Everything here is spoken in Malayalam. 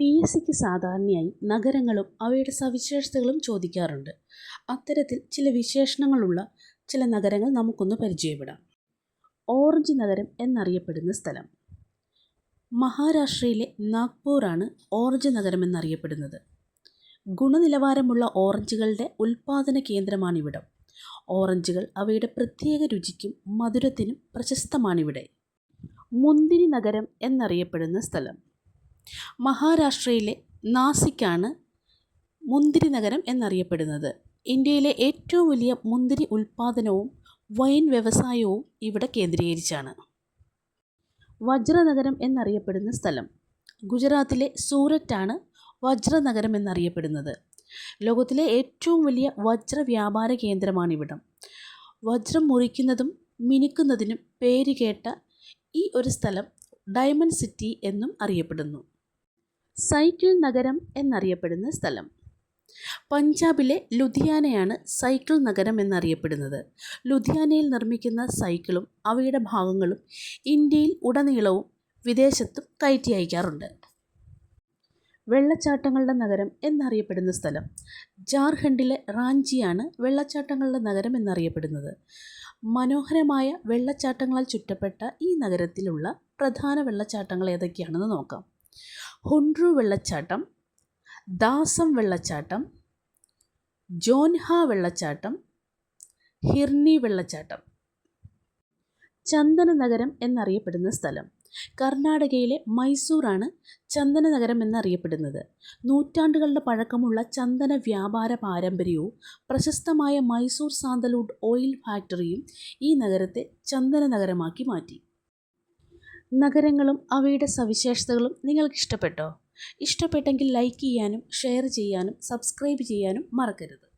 PSCക്ക് സാധാരണയായി നഗരങ്ങളും അവയുടെ സവിശേഷതകളും ചോദിക്കാറുണ്ട്. അത്തരത്തിൽ ചില വിശേഷണങ്ങളുള്ള ചില നഗരങ്ങൾ നമുക്കൊന്ന് പരിചയപ്പെടാം. ഓറഞ്ച് നഗരം എന്നറിയപ്പെടുന്ന സ്ഥലം. മഹാരാഷ്ട്രയിലെ നാഗ്പൂറാണ് ഓറഞ്ച് നഗരം എന്നറിയപ്പെടുന്നത്. ഗുണനിലവാരമുള്ള ഓറഞ്ചുകളുടെ ഉൽപ്പാദന കേന്ദ്രമാണിവിടം. ഓറഞ്ചുകൾ അവയുടെ പ്രത്യേക രുചിക്കും മധുരത്തിനും പ്രശസ്തമാണിവിടെ. മുന്തിരി നഗരം എന്നറിയപ്പെടുന്ന സ്ഥലം. മഹാരാഷ്ട്രയിലെ നാസിക്കാണ് മുന്തിരി നഗരം എന്നറിയപ്പെടുന്നത്. ഇന്ത്യയിലെ ഏറ്റവും വലിയ മുന്തിരി ഉൽപ്പാദനവും വൈൻ വ്യവസായവും ഇവിടെ കേന്ദ്രീകരിച്ചാണ്. വജ്രനഗരം എന്നറിയപ്പെടുന്ന സ്ഥലം. ഗുജറാത്തിലെ സൂററ്റാണ് വജ്രനഗരം എന്നറിയപ്പെടുന്നത്. ലോകത്തിലെ ഏറ്റവും വലിയ വജ്ര വ്യാപാര കേന്ദ്രമാണിവിടം. വജ്രം മുറിക്കുന്നതും മിനുക്കുന്നതിനും പേരുകേട്ട ഈ ഒരു സ്ഥലം ഡയമണ്ട് സിറ്റി എന്നും അറിയപ്പെടുന്നു. സൈക്കിൾ നഗരം എന്നറിയപ്പെടുന്ന സ്ഥലം. പഞ്ചാബിലെ ലുധിയാനയാണ് സൈക്കിൾ നഗരം എന്നറിയപ്പെടുന്നത്. ലുധിയാനയിൽ നിർമ്മിക്കുന്ന സൈക്കിളും അവയുടെ ഭാഗങ്ങളും ഇന്ത്യയിൽ ഉടനീളവും വിദേശത്തും കയറ്റി അയക്കാറുണ്ട്. വെള്ളച്ചാട്ടങ്ങളുടെ നഗരം എന്നറിയപ്പെടുന്ന സ്ഥലം. ജാർഖണ്ഡിലെ റാഞ്ചിയാണ് വെള്ളച്ചാട്ടങ്ങളുടെ നഗരം എന്നറിയപ്പെടുന്നത്. മനോഹരമായ വെള്ളച്ചാട്ടങ്ങളാൽ ചുറ്റപ്പെട്ട ഈ നഗരത്തിലുള്ള പ്രധാന വെള്ളച്ചാട്ടങ്ങൾ ഏതൊക്കെയാണെന്ന് നോക്കാം. ഹുൻഡ്രു വെള്ളച്ചാട്ടം, ദാസം വെള്ളച്ചാട്ടം, ജോൻഹ വെള്ളച്ചാട്ടം, ഹിർനി വെള്ളച്ചാട്ടം. ചന്ദന നഗരം എന്നറിയപ്പെടുന്ന സ്ഥലം. കർണാടകയിലെ മൈസൂറാണ് ചന്ദന നഗരം എന്നറിയപ്പെടുന്നത്. നൂറ്റാണ്ടുകളുടെ പഴക്കമുള്ള ചന്ദന വ്യാപാര പാരമ്പര്യവും പ്രശസ്തമായ മൈസൂർ സാന്തൽവുഡ് ഓയിൽ ഫാക്ടറിയും ഈ നഗരത്തെ ചന്ദന നഗരമാക്കി മാറ്റി. നഗരങ്ങളും അവയുടെ സവിശേഷതകളും നിങ്ങൾക്ക് ഇഷ്ടപ്പെട്ടോ? ഇഷ്ടപ്പെട്ടെങ്കിൽ ലൈക്ക് ചെയ്യാനും ഷെയർ ചെയ്യാനും സബ്സ്ക്രൈബ് ചെയ്യാനും മറക്കരുത്.